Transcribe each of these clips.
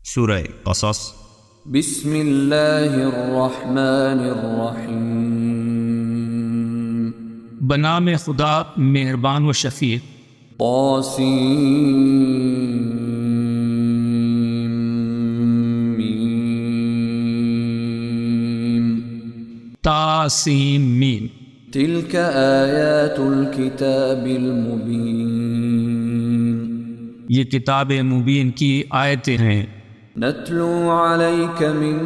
سورہ قصص۔ بسم اللہ الرحمن الرحیم، بنام خدا مہربان و شفیق۔ طاسیم تاسیم میم۔ تلک آیات الکتاب المبین، یہ کتاب مبین کی آیتیں ہیں۔ نتلو علیک من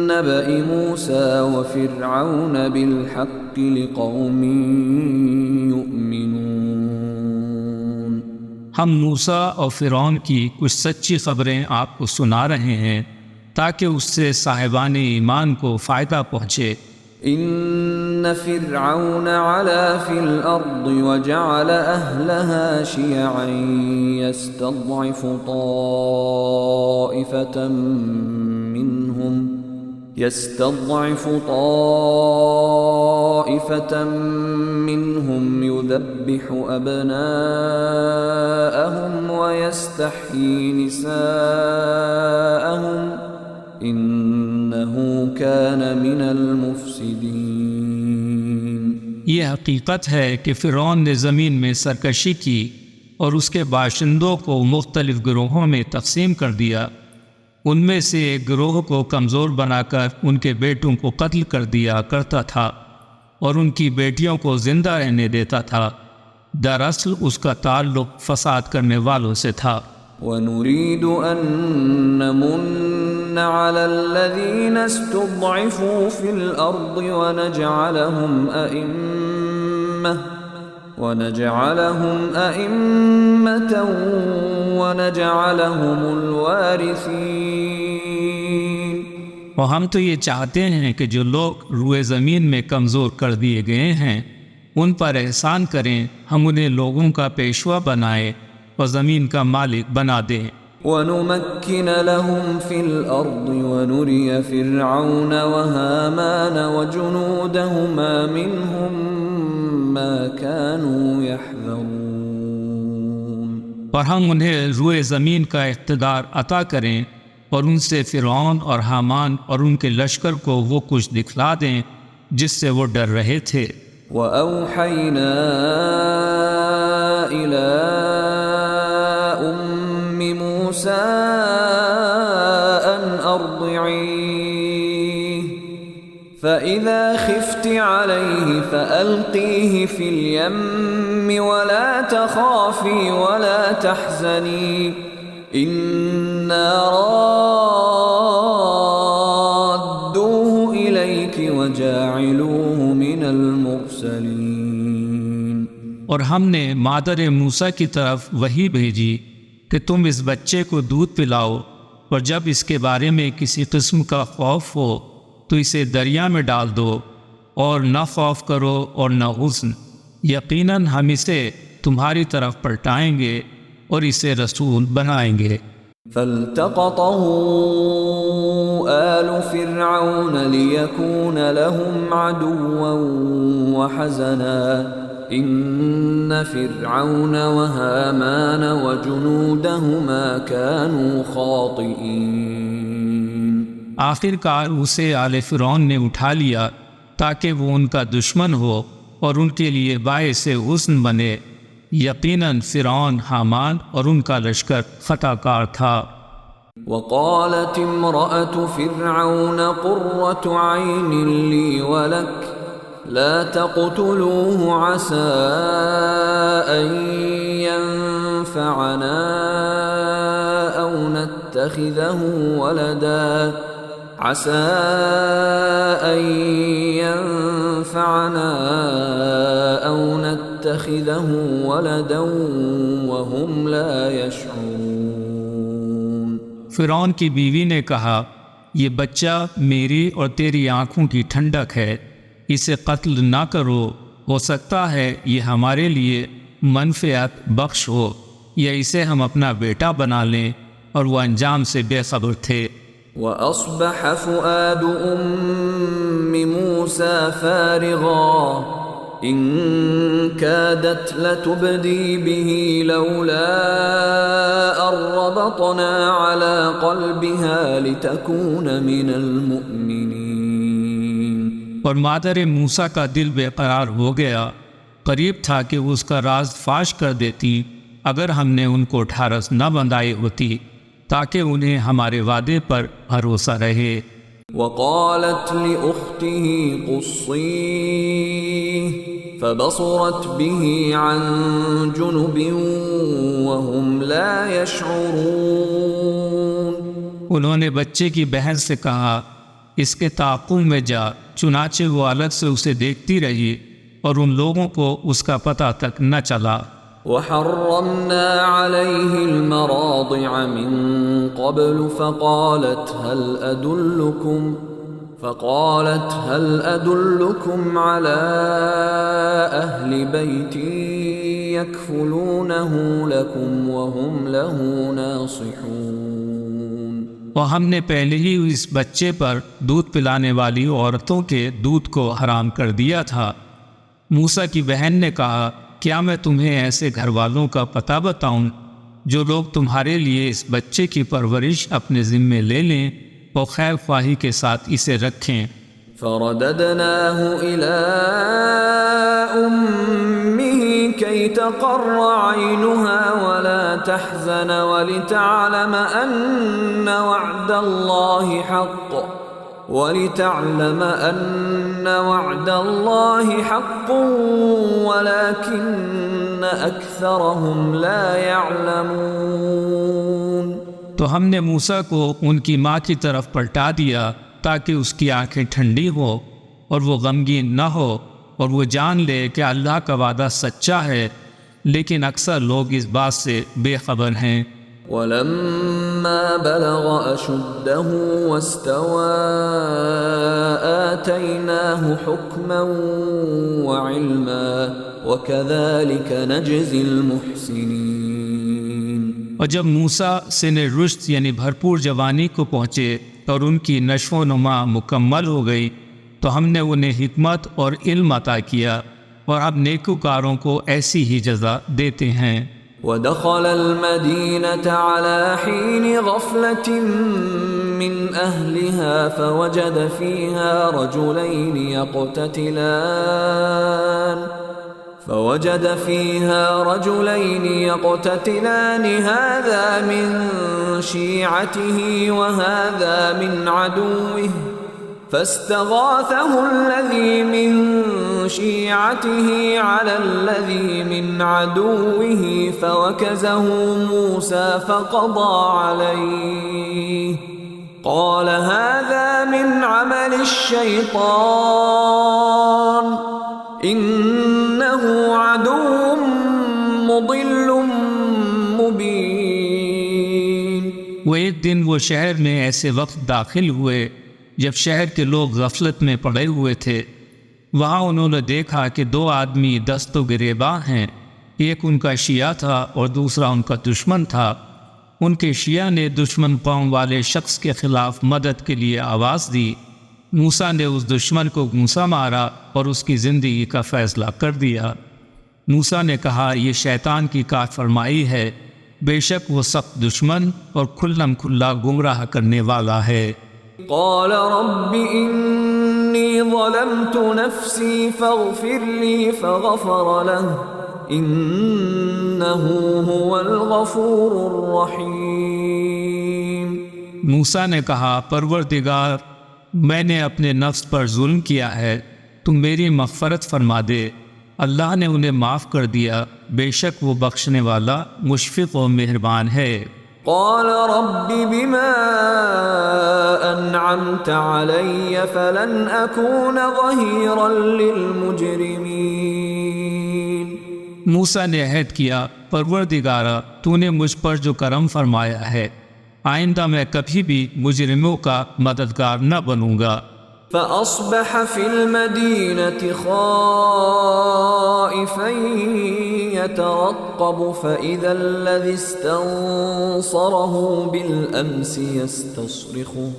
نبأ موسیٰ وفرعون بالحق لقوم یؤمنون۔ ہم موسیٰ اور فرعون کی کچھ سچی خبریں آپ کو سنا رہے ہیں تاکہ اس سے صاحبان ایمان کو فائدہ پہنچے۔ ان فرعون علا فی الارض وجعل اہلها شیعا يستضعف طائفة منهم يذبح ابناءهم ويستحيي نساءهم انہو کان من المفسدین۔ یہ حقیقت ہے کہ فرعون نے زمین میں سرکشی کی اور اس کے باشندوں کو مختلف گروہوں میں تقسیم کر دیا۔ ان میں سے ایک گروہ کو کمزور بنا کر ان کے بیٹوں کو قتل کر دیا کرتا تھا اور ان کی بیٹیوں کو زندہ رہنے دیتا تھا۔ دراصل اس کا تعلق فساد کرنے والوں سے تھا۔ وَنُرِيدُ أَن نَّمُنَّ عَلَى الَّذِينَ اسْتُضْعِفُوا فِي الْأَرْضِ وَنَجْعَلَهُمْ أَئِمَّةً وَنَجْعَلَهُمُ الْوَارِثِينَ۔ اور ہم تو یہ چاہتے ہیں کہ جو لوگ روئے زمین میں کمزور کر دیے گئے ہیں ان پر احسان کریں، ہم انہیں لوگوں کا پیشوا بنائیں اور زمین کا مالک بنا دیں۔ وَنُمَكِّنَ لَهُمْ فِي الْأَرْضِ وَنُرِيَ فِرْعَوْنَ وَهَامَانَ وَجُنُودَهُمَا مِنْهُمْ مَا كَانُوا يَحْذَرُونَ۔ اور ہم انہیں روئے زمین کا اقتدار عطا کریں اور ان سے فرعون اور حامان اور ان کے لشکر کو وہ کچھ دکھلا دیں جس سے وہ ڈر رہے تھے۔ وَأَوْحَيْنَا إِلَىٰ موسیٰ أَنْ أَرْضِعِيهِ فَإِذَا خِفْتِ عَلَيْهِ فَأَلْقِيهِ فِي الْيَمِّ وَلَا تَخَافِي وَلَا تَحْزَنِي إِنَّا رَادُّوهُ إِلَيْكِ وَجَاعِلُوهُ مِنَ الْمُرْسَلِينَ۔ اور ہم نے مادر موسیٰ کی طرف وحی بھیجی کہ تم اس بچے کو دودھ پلاؤ اور جب اس کے بارے میں کسی قسم کا خوف ہو تو اسے دریا میں ڈال دو، اور نہ خوف کرو اور نہ حزن، یقیناً ہم اسے تمہاری طرف پلٹائیں گے اور اسے رسول بنائیں گے۔ فَالْتَقَطَهُ آلُ فِرْعَوْنَ لِيَكُونَ لَهُمْ عَدُوًّا وَحَزَنًا ان فرعون وهامان وجنودهما كانوا خاطئین۔ آخر کار اسے آل فرعون نے اٹھا لیا تاکہ وہ ان کا دشمن ہو اور ان کے لیے باعث حزن بنے۔ یقیناً فرعون، حامان اور ان کا لشکر خطا کار تھا۔ وقالت امرأة فرعون قرة عين لي ولك لا تقتلوه عسى أن ينفعنا أو نتخذه ولدا وهم لا يشعرون۔ فرعون کی بیوی نے کہا، یہ بچہ میری اور تیری آنکھوں کی ٹھنڈک ہے، اسے قتل نہ کرو، ہو سکتا ہے یہ ہمارے لیے منفعت بخش ہو، یا اسے ہم اپنا بیٹا بنا لیں، اور وہ انجام سے بے خبر تھے۔ وَأَصْبَحَ فُؤَادُ أُمِّ مُوسَى فَارِغًا إن كادت لتبدي به لولا أن ربطنا على قلبها لتكون من المؤمنين. اور مادر موسیٰ کا دل بے قرار ہو گیا، قریب تھا کہ وہ اس کا راز فاش کر دیتی اگر ہم نے ان کو ڈھارس نہ بندھائی ہوتی تاکہ انہیں ہمارے وعدے پر بھروسہ رہے. وقالت لأخته قصيه فبصرت به عن جنب وهم لا يشعرون. انہوں نے بچے کی بہن سے کہا اس کے تعاقب میں جا، چنانچہ وہ الگ سے اسے دیکھتی رہی اور ان لوگوں کو اس کا پتہ تک نہ چلا. وحرمنا عليه المراضع من قبل فقالت هل أدلكم على أهل بيت يكفلونه لكم وهم له ناصحون. اور ہم نے پہلے ہی اس بچے پر دودھ پلانے والی عورتوں کے دودھ کو حرام کر دیا تھا. موسیٰ کی بہن نے کہا کیا میں تمہیں ایسے گھر والوں کا پتہ بتاؤں جو لوگ تمہارے لیے اس بچے کی پرورش اپنے ذمے لے لیں اور خیر خواہی کے ساتھ اسے رکھیں. فرددناه إلى أمه كي تقر عينها ولا تحزن ولتعلم أن وعد الله حق ولكن أكثرهم لا يعلمون. تو ہم نے موسیٰ کو ان کی ماں کی طرف پلٹا دیا تاکہ اس کی آنکھیں ٹھنڈی ہو اور وہ غمگین نہ ہو اور وہ جان لے کہ اللہ کا وعدہ سچا ہے، لیکن اکثر لوگ اس بات سے بے خبر ہیں. ولما بلغ أشده واستوى آتيناه حكما وعلما وكذلك نجزي المحسنين. اور جب موسیٰ سن رشد یعنی بھرپور جوانی کو پہنچے اور ان کی نشو و نما مکمل ہو گئی تو ہم نے انہیں حکمت اور علم عطا کیا اور اب نیکوکاروں کو ایسی ہی جزا دیتے ہیں. ودخل المدينة على حين غفلة من أهلها فوجد فيها رجلين يقتتلان هذا من شيعته وهذا من عدوه فاستغاثه الذي من شيعته على الذي من عدوه فوكزه موسى فقضى عليه قال هذا من عمل الشيطان إنه عدو مضل مبين. وہ ایک دن وہ شہر میں ایسے وقت داخل ہوئے جب شہر کے لوگ غفلت میں پڑے ہوئے تھے. وہاں انہوں نے دیکھا کہ دو آدمی دست و گریباں ہیں، ایک ان کا شیعہ تھا اور دوسرا ان کا دشمن تھا. ان کے شیعہ نے دشمن قوم والے شخص کے خلاف مدد کے لیے آواز دی. موسیٰ نے اس دشمن کو گھونسا مارا اور اس کی زندگی کا فیصلہ کر دیا. موسیٰ نے کہا یہ شیطان کی کار فرمائی ہے، بے شک وہ سخت دشمن اور کھلم کھلا گمراہ کرنے والا ہے. قال رب إني ظلمت نفسي فاغفر لي فغفر له إنه هو الغفور الرحيم. موسیٰ نے کہا پروردگار میں نے اپنے نفس پر ظلم کیا ہے، تم میری مغفرت فرما دے. اللہ نے انہیں معاف کر دیا، بے شک وہ بخشنے والا مشفق و مہربان ہے. قال رب بما أنعمت علي فلن أكون ظهيرا للمجرمين. موسیٰ نے عہد کیا پروردگارا تو نے مجھ پر جو کرم فرمایا ہے آئندہ میں کبھی بھی مجرموں کا مددگار نہ بنوں گا. فأصبح في المدينة خائفا يترقب فإذا الذي استنصره بالأمس يستصرخه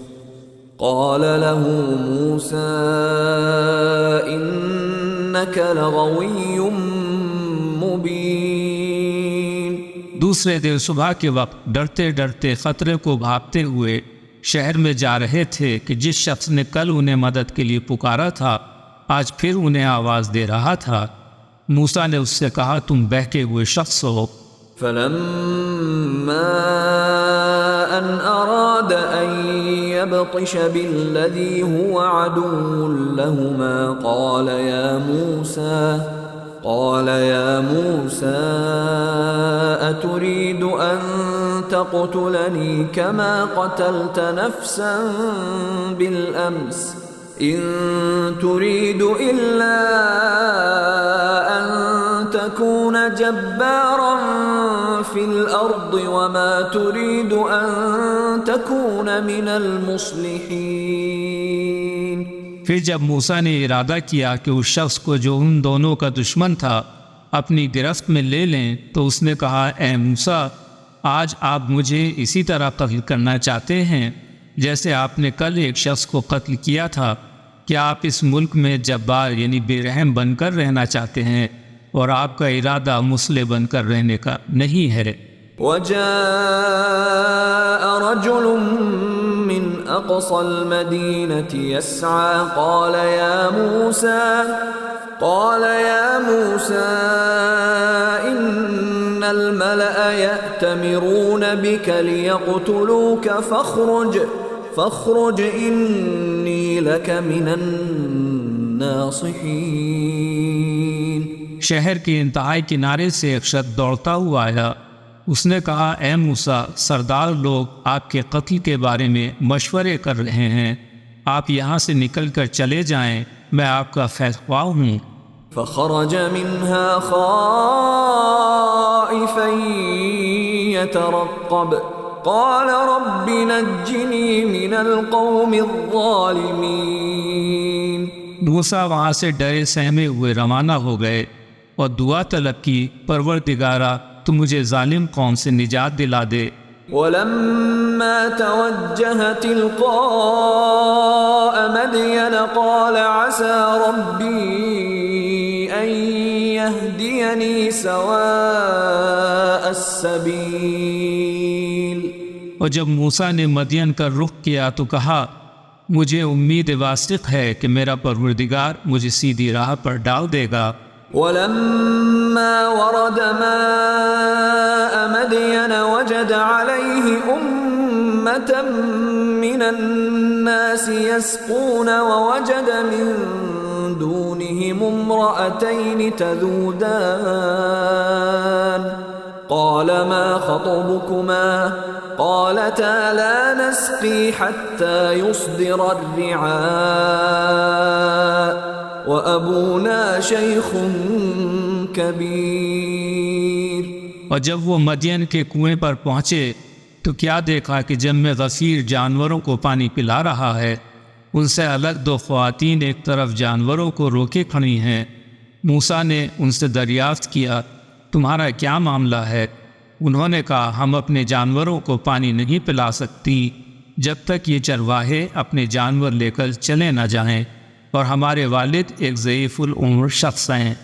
قال له موسى إن إنك لغوي مبين. دوسرے دن صبح کے وقت ڈرتے ڈرتے خطرے کو بھاگتے ہوئے شہر میں جا رہے تھے کہ جس شخص نے کل انہیں مدد کے لیے پکارا تھا آج پھر انہیں آواز دے رہا تھا. موسیٰ نے اس سے کہا تم بہکے ہوئے شخص ہو. فلما أن أراد أن يبطش بالذي هو عدو لهما قال يا موسى أتريد أن تقتلني كما قتلت نفسا بالأمس إن تريد إلا أن تكون جبارا في الأرض وما تريد أن تكون من المصلحين. پھر جب موسیٰ نے ارادہ کیا کہ اس شخص کو جو ان دونوں کا دشمن تھا اپنی گرفت میں لے لیں تو اس نے کہا اے موسیٰ آج آپ مجھے اسی طرح قتل کرنا چاہتے ہیں جیسے آپ نے کل ایک شخص کو قتل کیا تھا. کیا آپ اس ملک میں جبار یعنی بے رحم بن کر رہنا چاہتے ہیں اور آپ کا ارادہ مصلح بن کر رہنے کا نہیں ہے. وجاء رجل من أقصى المدينة يسعى قال يا موسى إن الملأ يأتمرون بك ليقتلوك فاخرج إني لك من الناصحين. شہر کے انتہائی کنارے سے ایک شخص دوڑتا ہوا آیا. اس نے کہا اے موسیٰ سردار لوگ آپ کے قتل کے بارے میں مشورے کر رہے ہیں آپ یہاں سے نکل کر چلے جائیں میں آپ کا خواہ ہوں. فخرج منها خائفا يترقب قال رب نجني من القوم الظالمين. موسیٰ وہاں سے ڈرے سہمے ہوئے روانہ ہو گئے اور دعا طلب کی پروردگارا تو مجھے ظالم قوم سے نجات دلا دے. ولما توجه تلقاء مدين قال عسى ربي أن يهديني سواء السبيل. اور جب موسیٰ نے مدین کا رخ کیا تو کہا مجھے امید واثق ہے کہ میرا پروردگار مجھے سیدھی راہ پر ڈال دے گا. ولما ورد ماء مدين وجد عليه أمة من الناس يسقون ووجد من دونهم امرأتين تذودان قال ما خطبكما قالتا لا نسقي حتى يصدر الرعاء وَأَبُونَا شَيْخٌ كَبِيرٌ. اور جب وہ مدین کے کنویں پر پہنچے تو کیا دیکھا کہ جم غفیر جانوروں کو پانی پلا رہا ہے. ان سے الگ دو خواتین ایک طرف جانوروں کو روکے کھڑی ہیں. موسیٰ نے ان سے دریافت کیا تمہارا کیا معاملہ ہے؟ انہوں نے کہا ہم اپنے جانوروں کو پانی نہیں پلا سکتی جب تک یہ چرواہے اپنے جانور لے کر چلے نہ جائیں اور ہمارے والد ایک ضعیف العمر شخص ہیں.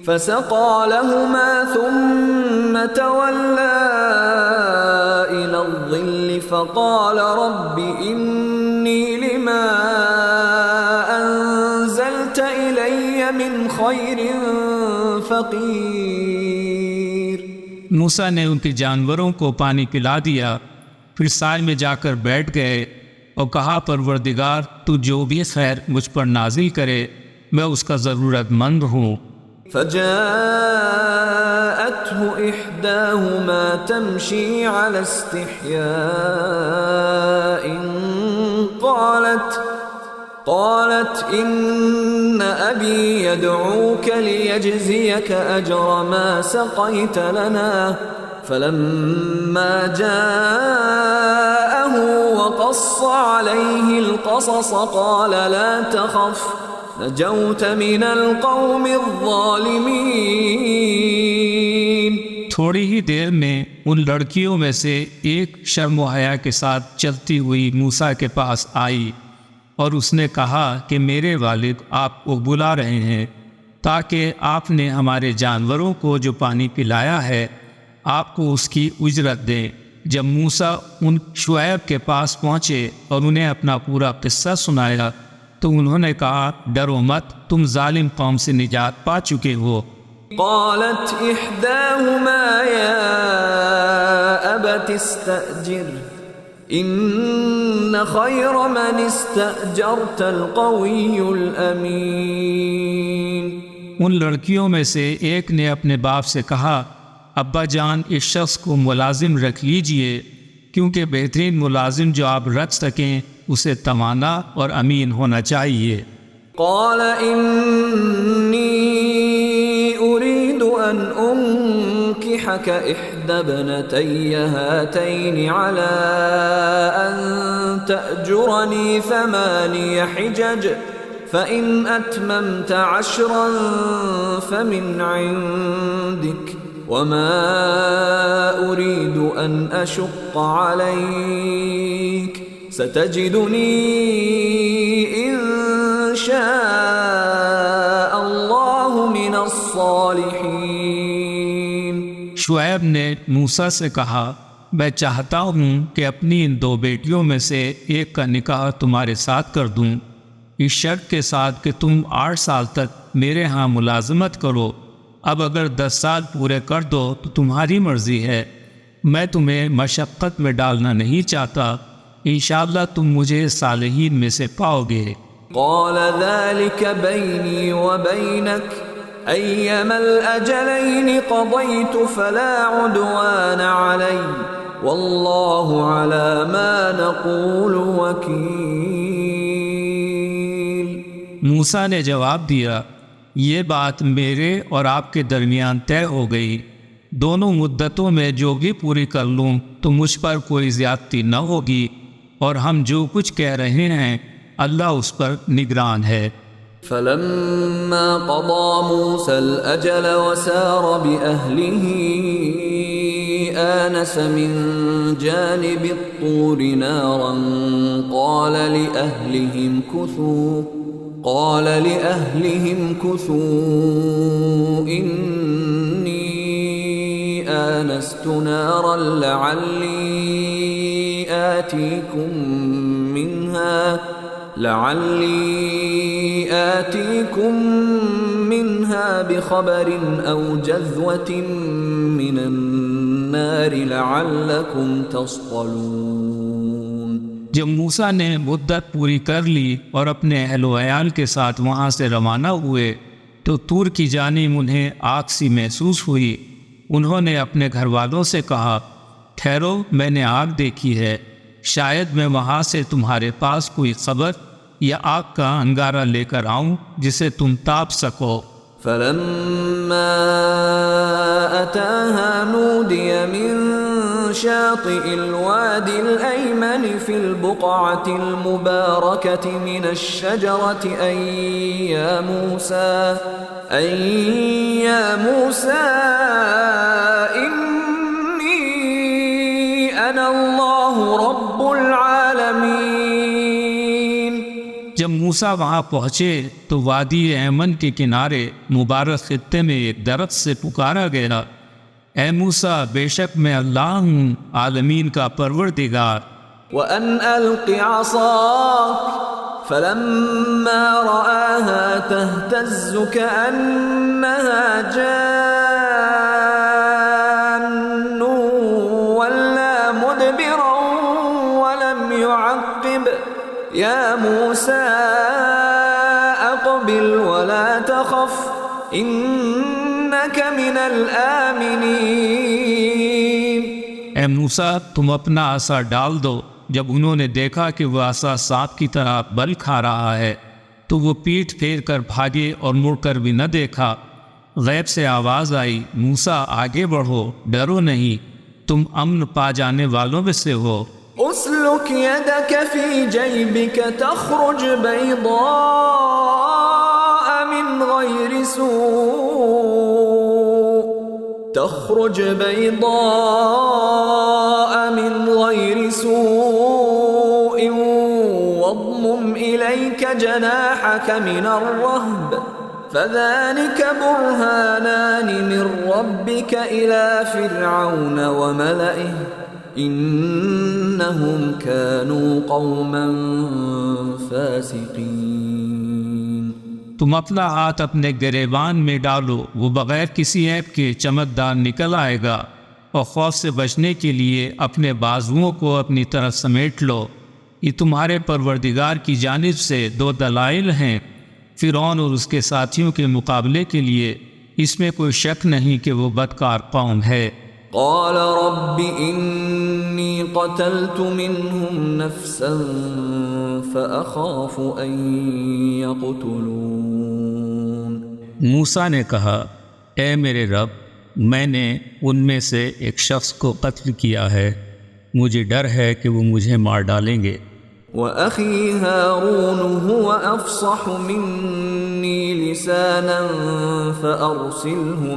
فسقى لهما ثم تولى إلى الظل فقال رب إني لما أنزلت إلي من خير فقير. موسیٰ نے ان کے جانوروں کو پانی پلا دیا پھر سائے میں جا کر بیٹھ گئے اور کہا پروردگار تو جو بھی خیر مجھ پر نازل کرے میں اس کا ضرورت مند ہوں. فجاءته إحداهما تمشي على استحياء قالت إن أبي يدعوك ليجزيك أجر ما سقيت لنا فلما جاءه وقص عليه القصص قال لا تخف نجوت من القوم الظالمين. تھوڑی ہی دیر میں ان لڑکیوں میں سے ایک شرم و حیا کے ساتھ چلتی ہوئی موسیٰ کے پاس آئی اور اس نے کہا کہ میرے والد آپ کو بلا رہے ہیں. تاکہ آپ نے ہمارے جانوروں کو جو پانی پلایا ہے آپ کو اس کی اجرت دیں۔ جب موسیٰ ان شعیب کے پاس پہنچے اور انہیں اپنا پورا قصہ سنایا تو انہوں نے کہا ڈرو مت، تم ظالم قوم سے نجات پا چکے ہو۔ قالت إحداهما يا أبت استأجر إن خير من استأجرت القوي الأمين۔ ان لڑکیوں میں سے ایک نے اپنے باپ سے کہا ابا جان اس شخص کو ملازم رکھ لیجئے، کیونکہ بہترین ملازم جو آپ رکھ سکیں اسے توانا اور امین ہونا چاہیے۔ قال إني أريد أن أنكحك إحدى ابنتي هاتين على أن تأجرني 8 حجج فإن أتممت 10 فمن عندك وما أريد أن أشق عليك ستجدني إن شاء الله من الصالحين۔ شعیب نے موسیٰ سے کہا میں چاہتا ہوں کہ اپنی ان 2 بیٹیوں میں سے ایک کا نکاح تمہارے ساتھ کر دوں، اس شرط کے ساتھ کہ تم 8 سال تک میرے ہاں ملازمت کرو۔ اب اگر 10 سال پورے کر دو تو تمہاری مرضی ہے، میں تمہیں مشقت میں ڈالنا نہیں چاہتا، انشاءاللہ تم مجھے صالحین میں سے پاؤ گے۔ قال ذلك بيني وبينك أيما الأجلين قضيت فلا عدوان علي والله على ما نقول وكيل۔ موسیٰ نے جواب دیا یہ بات میرے اور آپ کے درمیان طے ہو گئی، دونوں مدتوں میں جو بھی پوری کر لوں تو مجھ پر کوئی زیادتی نہ ہوگی، اور ہم جو کچھ کہہ رہے ہیں اللہ اس پر نگران ہے۔ فلما قضى موسى الأجل وسار بأهله آنس من جانب الطور نارا قال لأهلهم كثوا إني آنست نارا لعلي آتيكم منها بخبر أو جذوة من النار لعلكم تصطلون۔ جب موسیٰ نے مدت پوری کر لی اور اپنے اہل و عیال کے ساتھ وہاں سے روانہ ہوئے تو طور کی جانب انہیں آگ سی محسوس ہوئی۔ انہوں نے اپنے گھر والوں سے کہا ٹھہرو میں نے آگ دیکھی ہے، شاید میں وہاں سے تمہارے پاس کوئی خبر یا آگ کا انگارہ لے کر آؤں جسے تم تاپ سکو۔ فلما أتاها نودي من شاطئ الوادي الأيمن في البقعة المباركة من الشجرة أي يا موسى إني أنا الله رب العالمين۔ جب موسیٰ وہاں پہنچے تو وادی ایمن کے کنارے مبارک خطے میں ایک درخت سے پکارا گیا اے موسیٰ بے شک میں اللہ ہوں عالمین کا پروردگار۔ وَأَنْ أَلْقِ عَصَاكَ فَلَمَّا رَآهَا تَهْتَزُّ كَأَنَّهَا جَانٌّ وَلَّى مُدْبِرًا وَلَمْ يُعَقِّبْ يَا مُوسَى أَقْبِلْ وَلَا تَخَفْ إِنَّكَ مِنَ الْآمِنِينَ۔ اے موسیٰ تم اپنا عصا ڈال دو۔ جب انہوں نے دیکھا کہ وہ عصا سانپ کی طرح بل کھا رہا ہے تو وہ پیٹھ پھیر کر بھاگے اور مڑ کر بھی نہ دیکھا۔ غیب سے آواز آئی موسیٰ آگے بڑھو، ڈرو نہیں، تم امن پا جانے والوں میں سے ہو۔ اسلک یدک فی جیبک تخرج بیضاء من غیر سوء واضمم الیک جناحک من الرہب فذلك برهانان من ربك إلى فرعون وملئه إنهم كانوا قوما فاسقين۔ تم اپنا ہاتھ اپنے گریبان میں ڈالو، وہ بغیر کسی عیب کے چمکدار نکل آئے گا، اور خوف سے بچنے کے لیے اپنے بازوؤں کو اپنی طرف سمیٹ لو، یہ تمہارے پروردگار کی جانب سے دو دلائل ہیں۔ فرعون اور اس کے ساتھیوں کے مقابلے کے لیے اس میں کوئی شک نہیں کہ وہ بدکار قوم ہے۔ قال رب إني قتلت منهم نفسا فأخاف أن يقتلون۔ موسیٰ نے کہا، اے میرے رب، میں نے ان میں سے ایک شخص کو قتل کیا ہے، مجھے ڈر ہے کہ وہ مجھے مار ڈالیں گے۔ وأخي هارون هو أفصح مني لسانا فأرسله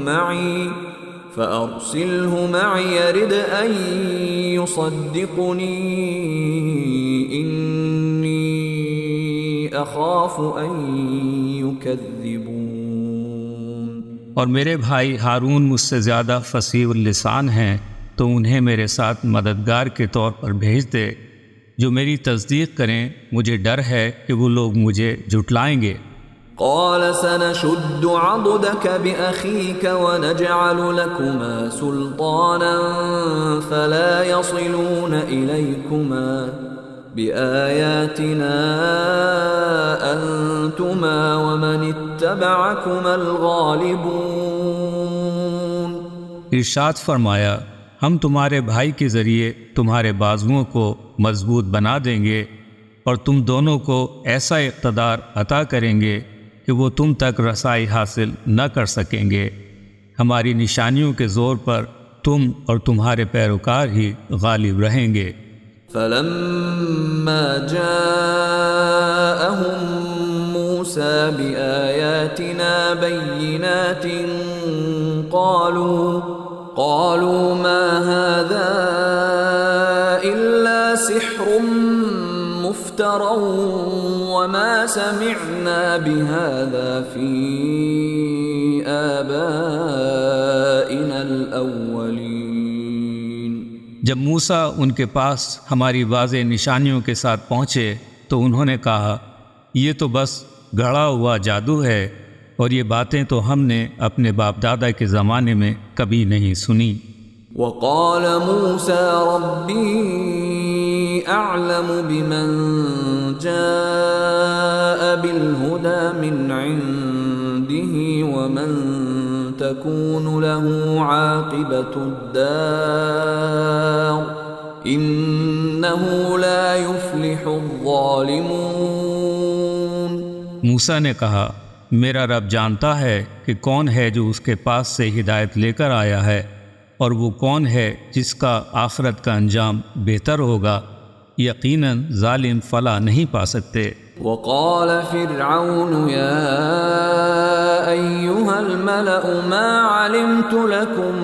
معي يرد أن يصدقني إني أخاف أن يكذبون۔ اور میرے بھائی ہارون مجھ سے زیادہ فصیح اللسان ہیں، تو انہیں میرے ساتھ مددگار کے طور پر بھیج دے جو میری تصدیق کریں، مجھے ڈر ہے کہ وہ لوگ مجھے جھٹلائیں گے۔ قال سنشد عضدك بأخيك ونجعل لكما سلطانا فلا يصلون إليكما بآياتنا أنتما ومن اتبعكما الغالبون۔ ارشاد فرمایا، ہم تمہارے بھائی کے ذریعے تمہارے بازوؤں کو مضبوط بنا دیں گے، اور تم دونوں کو ایسا اقتدار عطا کریں گے کہ وہ تم تک رسائی حاصل نہ کر سکیں گے، ہماری نشانیوں کے زور پر تم اور تمہارے پیروکار ہی غالب رہیں گے۔ فلما جاءهم موسى بآياتنا بينات قالوا ما هذا إلا سحر مفترى وما سمعنا بهذا في آبائنا الأولين۔ جب موسیٰ ان کے پاس ہماری واضح نشانیوں کے ساتھ پہنچے تو انہوں نے کہا، یہ تو بس گھڑا ہوا جادو ہے، اور یہ باتیں تو ہم نے اپنے باپ دادا کے زمانے میں کبھی نہیں سنی۔ وقال موسى ربي أعلم بمن جاء بالهدى من عنده ومن تكون له عاقبة الدار إنه لا يفلح الظالمون۔ موسیٰ نے کہا، میرا رب جانتا ہے کہ کون ہے جو اس کے پاس سے ہدایت لے کر آیا ہے، اور وہ کون ہے جس کا آخرت کا انجام بہتر ہوگا، یقیناً ظالم فلاح نہیں پا سکتے۔ وقال فرعون يا أيها الملأ ما علمت لكم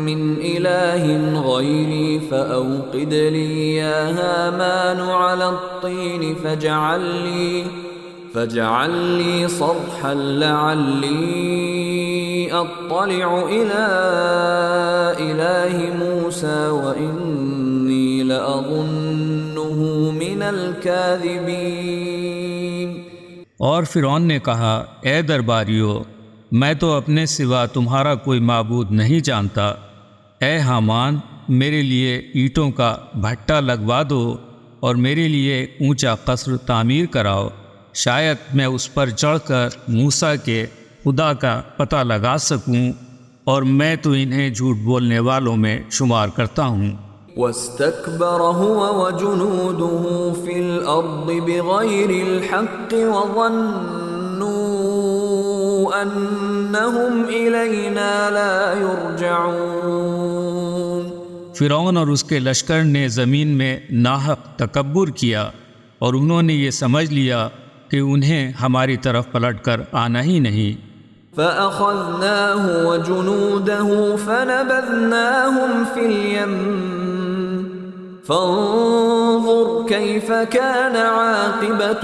من إله غيري فأوقد لي يا هامان على الطين فاجعل لي صرحا لعلي أطلع إلى إله موسى وإني لأظنه من الكاذبين۔ اور فرعون نے کہا، اے درباریو، میں تو اپنے سوا تمہارا کوئی معبود نہیں جانتا، اے حامان میرے لیے اینٹوں کا بھٹا لگوا دو اور میرے لیے اونچا قصر تعمیر کراؤ، شاید میں اس پر چڑھ کر موسیٰ کے خدا کا پتہ لگا سکوں، اور میں تو انہیں جھوٹ بولنے والوں میں شمار کرتا ہوں۔ واستكبر هو وجنوده في الأرض بغير الحق وظنوا أنهم إلينا لا يرجعون۔ فرعون اور اس کے لشکر نے زمین میں ناحق تکبر کیا، اور انہوں نے یہ سمجھ لیا کہ انہیں ہماری طرف پلٹ کر آنا ہی نہیں۔ فأخذناه وجنوده فنبذناهم في اليم فانظر كيف كان عاقبة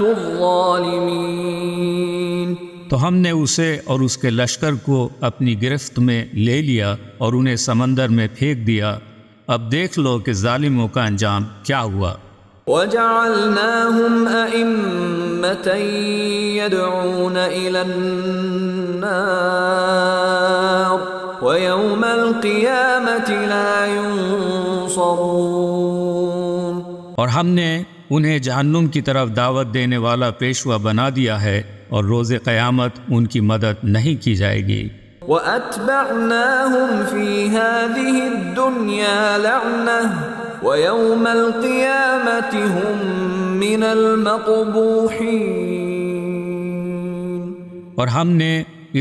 الظالمين۔ تو تو ہم نے اسے اور اس کے لشکر کو اپنی گرفت میں لے لیا اور انہیں سمندر میں پھینک دیا۔ اب دیکھ لو کہ ظالموں کا انجام کیا ہوا۔ وَجَعَلْنَاهُمْ أَئِمَّةً يَدْعُونَ إِلَى النَّارِ وَيَوْمَ الْقِيَامَةِ لَا يُنصَرُونَ، اور ہم نے انہیں جہنم کی طرف دعوت دینے والا پیشوا بنا دیا ہے اور روز قیامت ان کی مدد نہیں کی جائے گی۔ وَأَتْبَعْنَاهُمْ فِي هَذِهِ الدُّنْيَا لَعْنَةً وَيَوْمَ الْقِيَامَةِ هُمْ مِنَ الْمَقْبُوحِينَ، اور ہم نے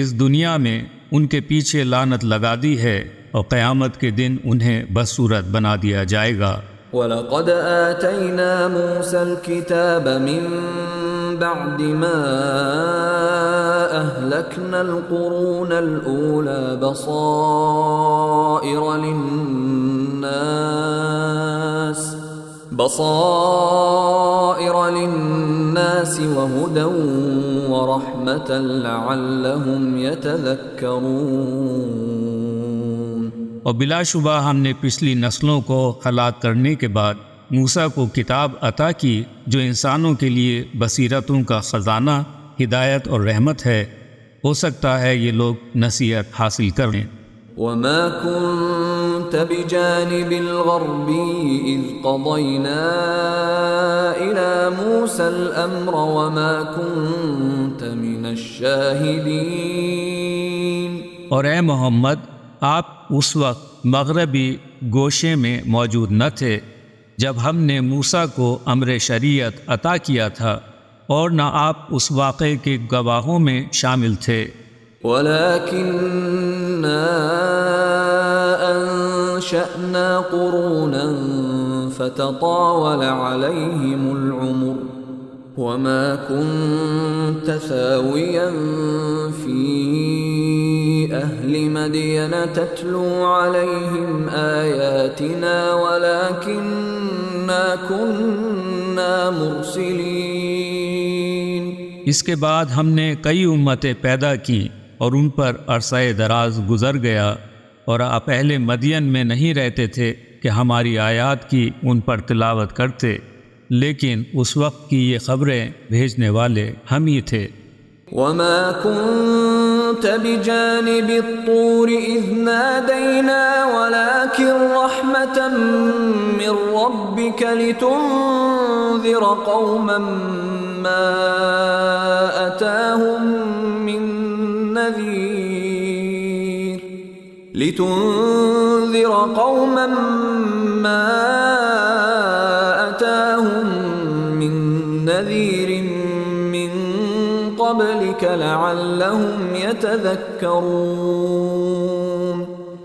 اس دنیا میں ان کے پیچھے لعنت لگا دی ہے اور قیامت کے دن انہیں بدصورت بنا دیا جائے گا۔ وَلَقَدْ آتَيْنَا مُوسَى الْكِتَابَ مِنْ بَعْدِ مَا أَهْلَكْنَا الْقُرُونَ الْأُولَى بَصَائِرَ لِلنَّاسِ وَهُدًى وَرَحْمَةً لَعَلَّهُمْ يَتَذَكَّرُونَ، اور بلا شبہ ہم نے پچھلی نسلوں کو ہلاک کرنے کے بعد موسیٰ کو کتاب عطا کی جو انسانوں کے لیے بصیرتوں کا خزانہ، ہدایت اور رحمت ہے، ہو سکتا ہے یہ لوگ نصیحت حاصل کریں۔ وَمَا كُنْتَ بِجَانِبِ الْغَرْبِيِّ إِذْ قَضَيْنَا إِلَى مُوسَى الْأَمْرَ وَمَا كُنْتَ مِنَ الشَّاهِدِينَ، اور اے محمد، آپ اس وقت مغربی گوشے میں موجود نہ تھے جب ہم نے موسیٰ کو امر شریعت عطا کیا تھا، اور نہ آپ اس واقعے کے گواہوں میں شامل تھے۔ وَلَكِنَّا أَنشَأْنَا قُرُونًا فَتَطَاوَلَ عَلَيْهِمُ الْعُمُرُ وَمَا كُنْتَ ثَاوِيًا فِي أَهْلِ مَدْيَنَ تَتْلُو عَلَيْهِمْ آيَاتِنَا وَلَكِنَّا كُنَّا مُرْسِلِينَ۔ اس کے بعد ہم نے کئی امتیں پیدا کی اور ان پر عرصہ دراز گزر گیا، اور آپ اہل مدین میں نہیں رہتے تھے کہ ہماری آیات کی ان پر تلاوت کرتے، لیکن اس وقت کی یہ خبریں بھیجنے والے ہم ہی تھے۔ وَمَا كُنْتَ بِجَانِبِ الطُّورِ إِذْ نَادَيْنَا وَلَكِنْ رَحْمَةً مِّن رَّبِّكَ لِتُنذِرَ قَوْمًا مَّا أَتَاهُم مِّن نَّذِيرٍ مِّن قَبْلِكَ لَعَلَّهُمْ يَتَذَكَّرُونَ۔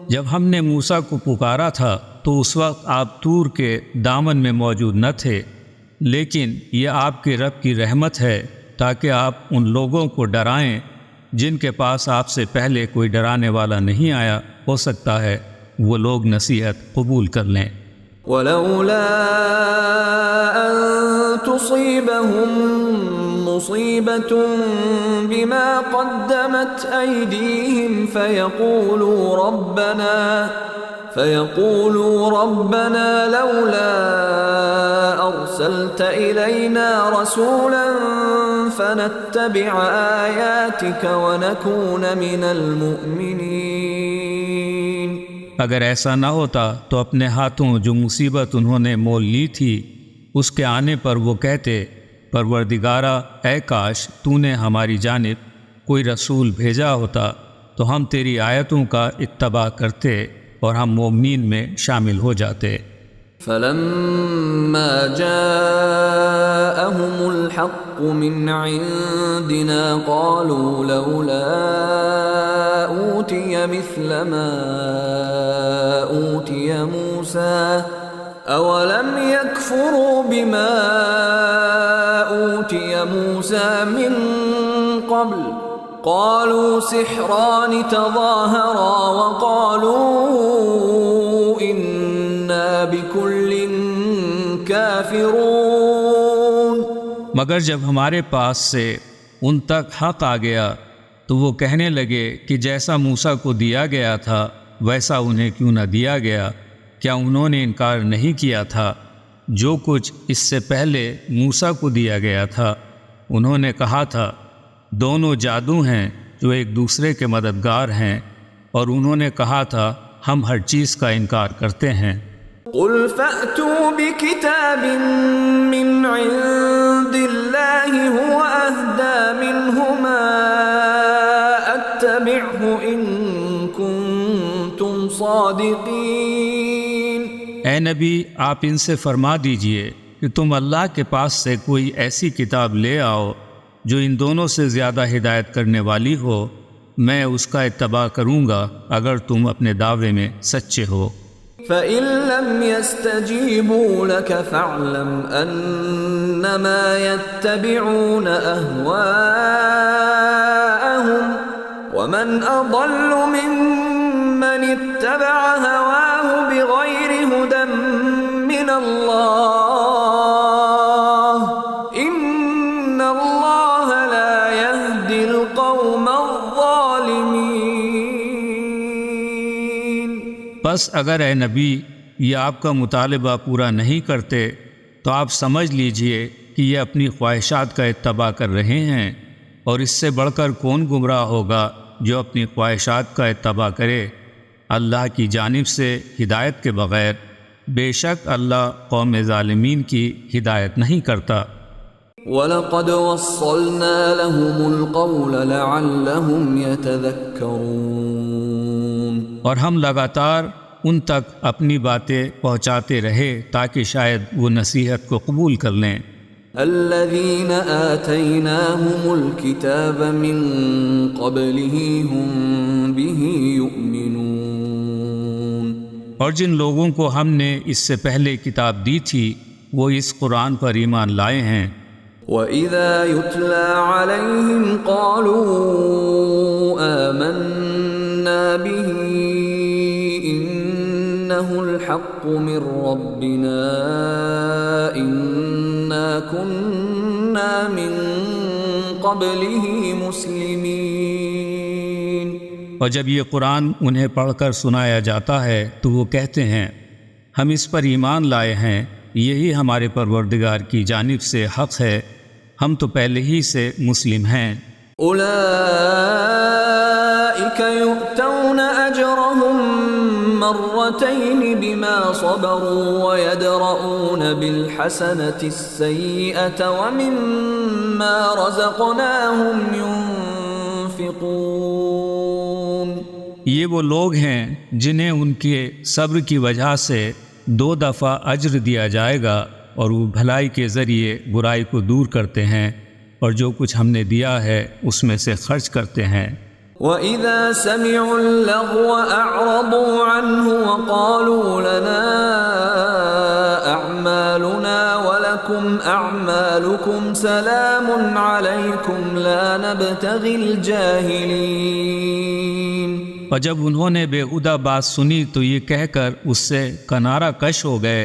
جب ہم نے موسیٰ کو پکارا تھا تو اس وقت آپ طور کے دامن میں موجود نہ تھے، لیکن یہ آپ کے رب کی رحمت ہے تاکہ آپ ان لوگوں کو ڈرائیں جن کے پاس آپ سے پہلے کوئی ڈرانے والا نہیں آیا، ہو سکتا ہے وہ لوگ نصیحت قبول کر لیں۔ وَلَوْلَا أَن تُصِيبَهُم مُّصِيبَةٌ بِمَا قَدَّمَتْ أَيْدِيهِمْ فَيَقُولُوا رَبَّنَا لَوْلَا أَرْسَلْتَ إِلَيْنَا رَسُولًا فَنَتَّبِعَ آيَاتِكَ وَنَكُونَ مِنَ الْمُؤْمِنِينَ۔ اگر ایسا نہ ہوتا تو اپنے ہاتھوں جو مصیبت انہوں نے مول لی تھی اس کے آنے پر وہ کہتے، پروردگارا، اے کاش تو نے ہماری جانب کوئی رسول بھیجا ہوتا تو ہم تیری آیتوں کا اتباع کرتے اور ہم مومنین میں شامل ہو جاتے۔ فَلَمَّا جَاءَهُمُ الْحَقُّ مِنْ عِنْدِنَا قَالُوا لَوْلَا أُوتِيَ مِثْلَ مَا أُوتِيَ مُوسَى أَوَلَمْ يَكْفُرُوا بِمَا أُوتِيَ مُوسَى مِنْ قَبْلُ قَالُوا سِحْرَانِ تَظَاهَرَا وَقَالُوا إِنَّا بِكُلٍّ كَافِرُونَ۔ مگر جب ہمارے پاس سے ان تک حق آ گیا تو وہ کہنے لگے کہ جیسا موسیٰ کو دیا گیا تھا ویسا انہیں کیوں نہ دیا گیا؟ کیا انہوں نے انکار نہیں کیا تھا جو کچھ اس سے پہلے موسیٰ کو دیا گیا تھا؟ انہوں نے کہا تھا دونوں جادو ہیں جو ایک دوسرے کے مددگار ہیں، اور انہوں نے کہا تھا ہم ہر چیز کا انکار کرتے ہیں۔ قل فأتوا بكتاب من عند الله هو أهدى منهما أتبعه إن كنتم صادقين۔ اے نبی آپ ان سے فرما دیجئے کہ تم اللہ کے پاس سے کوئی ایسی کتاب لے آؤ جو ان دونوں سے زیادہ ہدایت کرنے والی ہو، میں اس کا اتباع کروں گا اگر تم اپنے دعوے میں سچے ہو۔ فَإِن لَّمْ يَسْتَجِيبُوا لَكَ فَاعْلَمْ أَنَّمَا يَتَّبِعُونَ أَهْوَاءَهُمْ وَمَنْ أَضَلُّ مِمَّنِ اتَّبَعَ هَوَاهُ بِغَيْرِ هُدًى مِّنَ اللَّهِ إِنَّ اللَّهَ لَا يَهْدِي الْقَوْمَ الظَّالِمِينَ۔ بس اگر اے نبی یہ آپ کا مطالبہ پورا نہیں کرتے تو آپ سمجھ لیجئے کہ یہ اپنی خواہشات کا اتباع کر رہے ہیں، اور اس سے بڑھ کر کون گمراہ ہوگا جو اپنی خواہشات کا اتباع کرے اللہ کی جانب سے ہدایت کے بغیر۔ بے شک اللہ قوم ظالمین کی ہدایت نہیں کرتا۔ وَلَقَدْ وَصَّلْنَا لَهُمُ الْقَوْلَ لَعَلَّهُمْ يَتَذَكَّرُونَ، اور ہم لگاتار ان تک اپنی باتیں پہنچاتے رہے تاکہ شاید وہ نصیحت کو قبول کر لیں۔ الَّذِينَ آتَيْنَاهُمُ الْكِتَابَ مِنْ قَبْلِهِ هُمْ بِهِ يُؤْمِنُونَ، اور جن لوگوں کو ہم نے اس سے پہلے کتاب دی تھی وہ اس قرآن پر ایمان لائے ہیں۔ وَإِذَا يُتْلَى عَلَيْهِمْ قَالُوا آمَنَّا بِهِ إِنَّهُ الْحَقُّ مِنْ رَبِّنَا إِنَّا كُنَّا مِنْ قَبْلِهِ مُسْلِمِينَ۔ اور جب یہ قرآن انہیں پڑھ کر سنایا جاتا ہے تو وہ کہتے ہیں ہم اس پر ایمان لائے ہیں، یہی ہمارے پروردگار کی جانب سے حق ہے، ہم تو پہلے ہی سے مسلم ہیں۔ اولئک یؤتون اجرهم مرتين بما صبروا ويدرؤون بالحسنة السيئة ومما رزقناهم ينفقون۔ یہ وہ لوگ ہیں جنہیں ان کے صبر کی وجہ سے 2 دفعہ اجر دیا جائے گا، اور وہ بھلائی کے ذریعے برائی کو دور کرتے ہیں، اور جو کچھ ہم نے دیا ہے اس میں سے خرچ کرتے ہیں۔ وَإِذَا سَمِعُوا اللَّغْوَ أَعْرَضُوا عَنْهُ وَقَالُوا لَنَا أَعْمَالُنَا وَلَكُمْ أَعْمَالُكُمْ سَلَامٌ عَلَيْكُمْ لَا نَبْتَغِي الْجَاهِلِينَ۔ اور جب انہوں نے بےہودہ بات سنی تو یہ کہہ کر اس سے کنارہ کش ہو گئے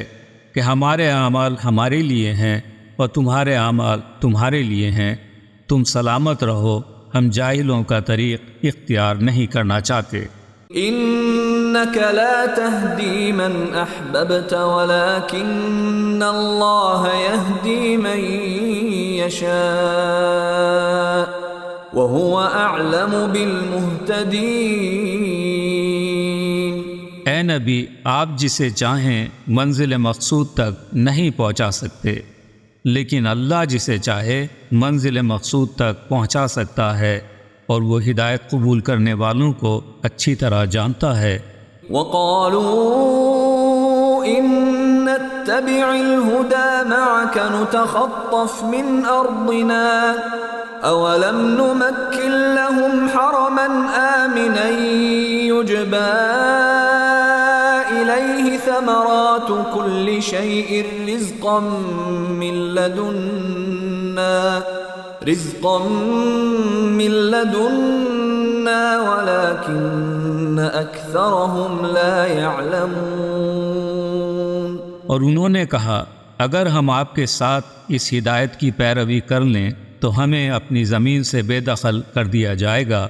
کہ ہمارے اعمال ہمارے لیے ہیں اور تمہارے اعمال تمہارے لیے ہیں، تم سلامت رہو، ہم جاہلوں کا طریق اختیار نہیں کرنا چاہتے۔ انک لا تہدی من احببت ولکن اللہ یہدی من یشاء وہو اعلم بالمہتدین۔ اے نبی آپ جسے چاہیں منزل مقصود تک نہیں پہنچا سکتے، لیکن اللہ جسے چاہے منزل مقصود تک پہنچا سکتا ہے، اور وہ ہدایت قبول کرنے والوں کو اچھی طرح جانتا ہے۔ وَقَالُوا إِن نَّتَّبِعِ الْهُدَى مَعَكَ نُتَخَطَّفْ مِنْ أَرْضِنَا أَوَلَمْ نُمَكِّن لَّهُمْ حَرَمًا آمِنًا يُجْبَى إِلَيْهِ ثَمَرَاتُ كُلِّ شَيْءٍ رِزْقًا مِّن لَّدُنَّا وَلَكِنَّ أَكْثَرَهُمْ لَا يَعْلَمُونَ۔ اور انہوں نے کہا اگر ہم آپ کے ساتھ اس ہدایت کی پیروی کر لیں تو ہمیں اپنی زمین سے بے دخل کر دیا جائے گا۔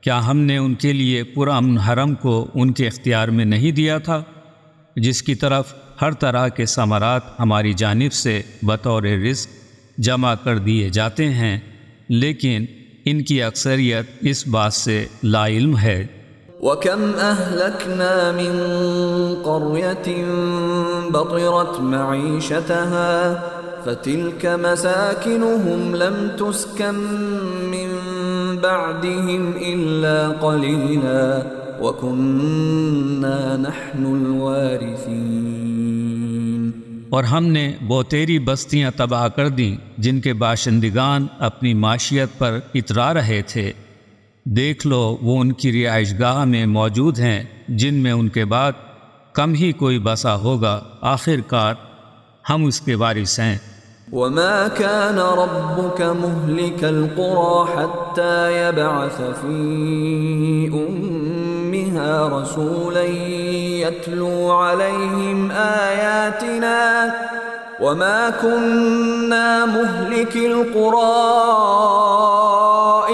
کیا ہم نے ان کے لیے پرامن حرم کو ان کے اختیار میں نہیں دیا تھا، جس کی طرف ہر طرح کے ثمرات ہماری جانب سے بطور رزق جمع کر دیے جاتے ہیں، لیکن ان کی اکثریت اس بات سے لا علم ہے۔ وَكَمْ أَهْلَكْنَا مِنْ قَرْيَةٍ بَطِرَتْ مَعِيشَتَهَا فَتِلْكَ مَسَاكِنُهُمْ لَمْ تُسْكَنْ مِنْ بَعْدِهِمْ إِلَّا قَلِيلًا وَكُنَّا نَحْنُ الْوَارِثِينَ۔ اور ہم نے بہتیری بستیاں تباہ کر دیں جن کے باشندگان اپنی معیشت پر اترا رہے تھے۔ دیکھ لو وہ ان کی رہائش گاہ میں موجود ہیں جن میں ان کے بعد کم ہی کوئی بسا ہوگا، آخر کار ہم اس کے وارث ہیں۔ وَمَا كَانَ رَبُّكَ مُهْلِكَ الْقُرَى حَتَّى يَبْعَثَ فِي أُمِّهَا رَسُولًا يَتْلُو عَلَيْهِمْ آيَاتِنَا وَمَا كُنَّا مُهْلِكِ الْقُرَى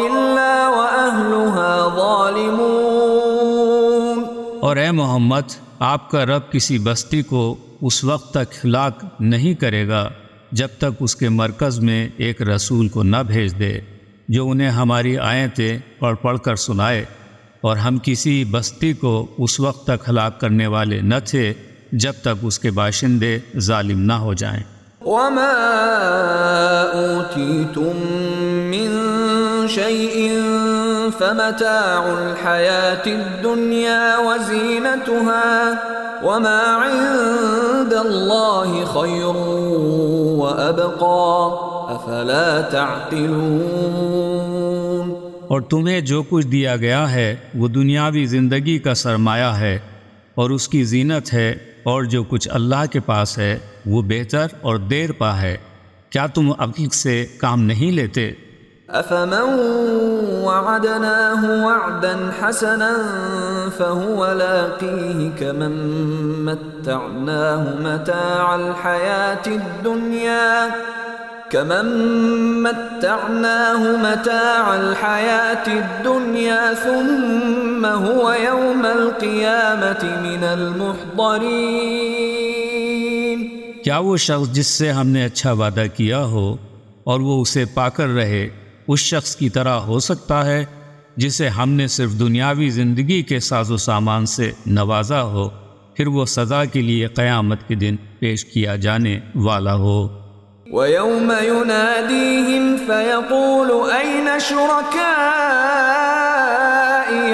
إِلَّا وَأَهْلُهَا ظَالِمُونَ۔ اور اے محمد، آپ کا رب کسی بستی کو اس وقت تک ہلاک نہیں کرے گا جب تک اس کے مرکز میں ایک رسول کو نہ بھیج دے جو انہیں ہماری آیتیں پڑھ کر سنائے، اور ہم کسی بستی کو اس وقت تک ہلاک کرنے والے نہ تھے جب تک اس کے باشندے ظالم نہ ہو جائیں۔ وَمَا أُوتِيتُم مِّن شَيْءٍ فَمَتَاعُ الْحَيَاةِ الدُّنْيَا وَزِينَتُهَا وَمَا عِندَ اللَّهِ خَيْرٌ وَأَبْقَى أَفَلَا تَعْقِلُونَ۔ اور تمہیں جو کچھ دیا گیا ہے وہ دنیاوی زندگی کا سرمایہ ہے اور اس کی زینت ہے، اور جو کچھ اللہ کے پاس ہے وہ بہتر اور دیر پا ہے، کیا تم عقل سے کام نہیں لیتے؟ أَفَمَن وَعَدْنَاهُ وَعْدًا حَسَنًا فَهُوَ لَاقِيهِ كَمَن مَّتَّعْنَاهُ مَتَاعَ الْحَيَاةِ الدُّنْيَا ثُمَّ هُوَ يَوْمَ الْقِيَامَةِ مِنَ الْمُحْضَرِينَ۔ کیا وہ شخص جس سے ہم نے اچھا وعدہ کیا ہو اور وہ اسے پا کر رہے اس شخص کی طرح ہو سکتا ہے جسے ہم نے صرف دنیاوی زندگی کے ساز و سامان سے نوازا ہو، پھر وہ سزا کے لیے قیامت کے دن پیش کیا جانے والا ہو؟ وَيَوْمَ يُنَادِيهِمْ فَيَقُولُ أَيْنَ شُرَكَائِيَ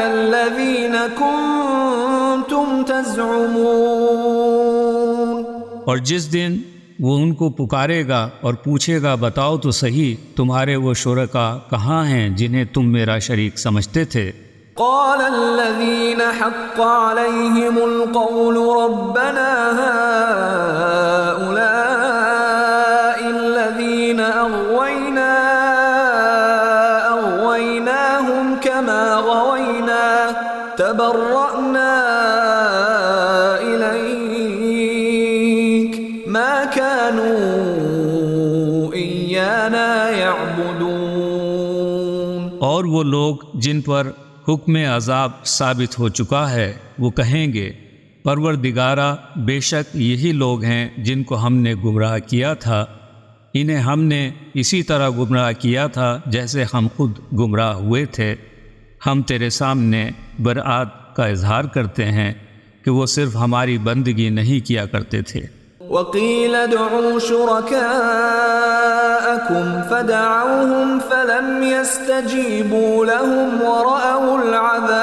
الَّذِينَ كُنتُمْ تَزْعُمُونَ۔ اور جس دن وہ ان کو پکارے گا اور پوچھے گا بتاؤ تو صحیح تمہارے وہ شرکا کہاں ہیں جنہیں تم میرا شریک سمجھتے تھے؟ قال الذين حق عليهم القول ربنا هؤلاء الذين أغويناهم كما غوينا تبرأنا إليك ما كانوا إيانا يعبدون۔ اور وہ لوگ جن پر حکم عذاب ثابت ہو چکا ہے وہ کہیں گے پروردگارا، بے شک یہی لوگ ہیں جن کو ہم نے گمراہ کیا تھا، انہیں ہم نے اسی طرح گمراہ کیا تھا جیسے ہم خود گمراہ ہوئے تھے۔ ہم تیرے سامنے برآت کا اظہار کرتے ہیں کہ وہ صرف ہماری بندگی نہیں کیا کرتے تھے۔ وَقِيلَ ادْعُوا شُرَكَاءَكُمْ فَدَعَوْهُمْ فَلَمْ يَسْتَجِيبُوا لَهُمْ وَرَأَوُا الْعَذَابَ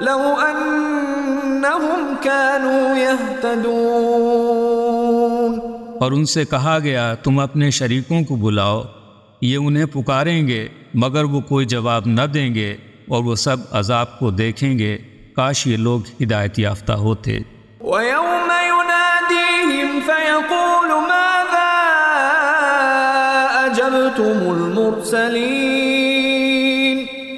لَوْ أَنَّهُمْ كَانُوا يَهْتَدُونَ۔ اور ان سے کہا گیا تم اپنے شریکوں کو بلاؤ، یہ انہیں پکاریں گے مگر وہ کوئی جواب نہ دیں گے، اور وہ سب عذاب کو دیکھیں گے، کاش یہ لوگ ہدایت یافتہ ہوتے۔ وَيَوْمَ يُنَادِيهِمْ فَيَقُولُ مَاذَا أَجَبْتُمُ الْمُرْسَلِينَ۔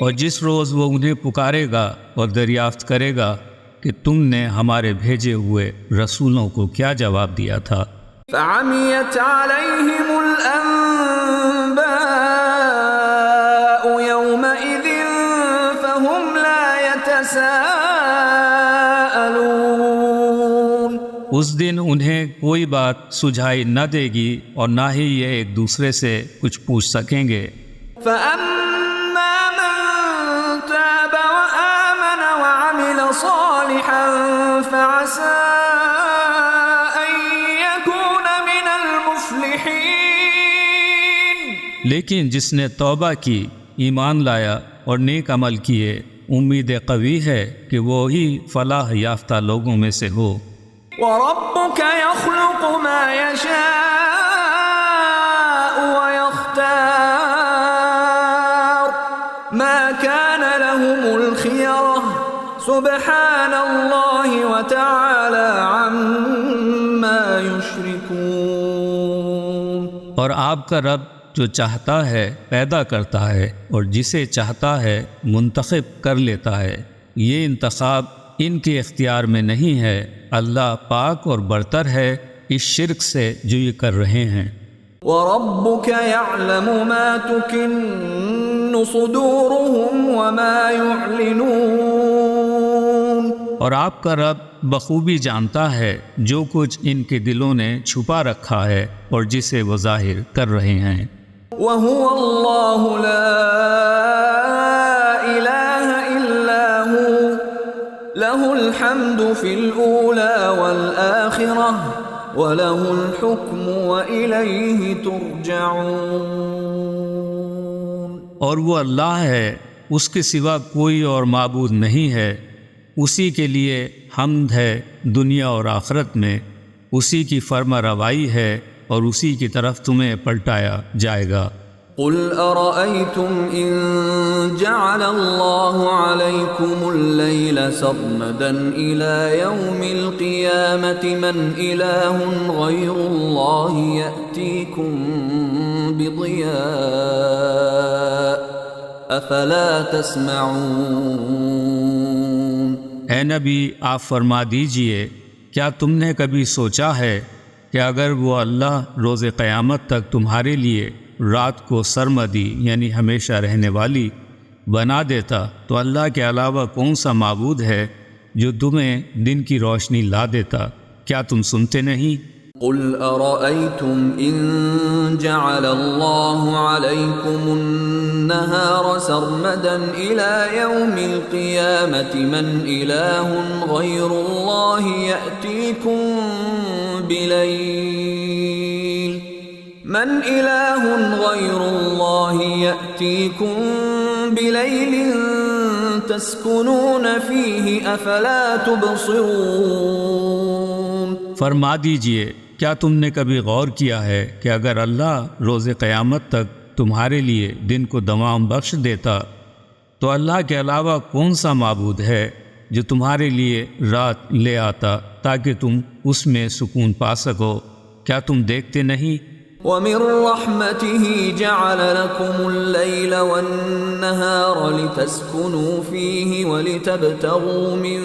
اور جس روز وہ انہیں پکارے گا اور دریافت کرے گا کہ تم نے ہمارے بھیجے ہوئے رسولوں کو کیا جواب دیا تھا۔ فعميت عليهم الأنباء يومئذ فهم لا يتساءلون. اس دن انہیں کوئی بات سجھائی نہ دے گی اور نہ ہی یہ ایک دوسرے سے کچھ پوچھ سکیں گے. فأما من تاب وآمن وعمل صالحا فعسى أن يكون من المفلحين. لیکن جس نے توبہ کی، ایمان لایا اور نیک عمل کیے، امید قوی ہے کہ وہی فلاح یافتہ لوگوں میں سے ہو. وَرَبُّكَ يَخْلُقُ مَا يَشَاءُ وَيَخْتَارُ مَا كَانَ لَهُمُ الْخِيَرَةُ سُبْحَانَ اللَّهِ وَتَعَالَى عَمَّا يُشْرِكُونَ. اور آپ کا رب جو چاہتا ہے پیدا کرتا ہے اور جسے چاہتا ہے منتخب کر لیتا ہے. یہ انتخاب ان کے اختیار میں نہیں ہے. اللہ پاک اور برتر ہے اس شرک سے جو یہ کر رہے ہیں. وَرَبُّكَ يَعْلَمُ مَا تُكِنُّ صُدُورُهُمْ وَمَا يُعْلِنُونَ. اور آپ کا رب بخوبی جانتا ہے جو کچھ ان کے دلوں نے چھپا رکھا ہے اور جسے وہ ظاہر کر رہے ہیں. وَهُوَ اللَّهُ لَا إِلَٰهَ إِلَّا هُوَ لَهُ الْحَمْدُ فِي الْأُولَى وَالْآخِرَةِ وَلَهُ الْحُكْمُ وَإِلَيْهِ تُرْجَعُونَ. اور وہ اللہ ہے، اس کے سوا کوئی اور معبود نہیں ہے. اسی کے لیے حمد ہے دنیا اور آخرت میں، اسی کی فرما روائی ہے اور اسی کی طرف تمہیں پلٹایا جائے گا. قل أرأيتم إن جعل الله عليكم الليل سرمدا إلى يوم القيامة من إله غير الله يأتيكم بضياء أفلا تسمعون. اے نبی آپ فرما دیجئے، کیا تم نے کبھی سوچا ہے کہ اگر وہ اللہ روز قیامت تک تمہارے لیے رات کو سرمدی یعنی ہمیشہ رہنے والی بنا دیتا تو اللہ کے علاوہ کون سا معبود ہے جو تمہیں دن کی روشنی لا دیتا؟ کیا تم سنتے نہیں؟ قل أرأيتم إن جعل الله عليكم النهار سرمدا إلى يوم القيامة من إله غير الله يأتيكم بليل تسكنون فيه أفلا تبصرون. فرما دیجئے، کیا تم نے کبھی غور کیا ہے کہ اگر اللہ روز قیامت تک تمہارے لیے دن کو دوام بخش دیتا تو اللہ کے علاوہ کون سا معبود ہے جو تمہارے لیے رات لے آتا تاکہ تم اس میں سکون پا سکو؟ کیا تم دیکھتے نہیں؟ وَمِن رَحْمَتِهِ جَعَلَ لَكُمُ اللَّيْلَ وَالنَّهَارَ لِتَسْكُنُوا فِيهِ وَلِتَبْتَغُوا مِن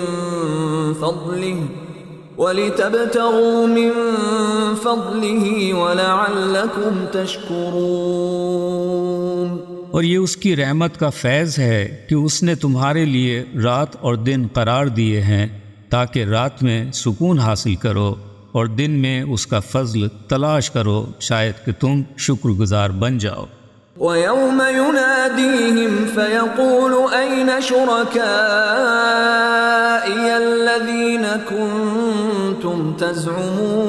فَضْلِهِ وَلَعَلَّكُمْ تَشْكُرُونَ. اور یہ اس کی رحمت کا فیض ہے کہ اس نے تمہارے لیے رات اور دن قرار دیے ہیں تاکہ رات میں سکون حاصل کرو اور دن میں اس کا فضل تلاش کرو، شاید کہ تم شکر گزار بن جاؤ. وَيَوْمَ يُنَادِيهِمْ فَيَقُولُ أَيْنَ شُرَكَائِيَ الَّذِينَ كُنتُمْ تَزْعُمُونَ.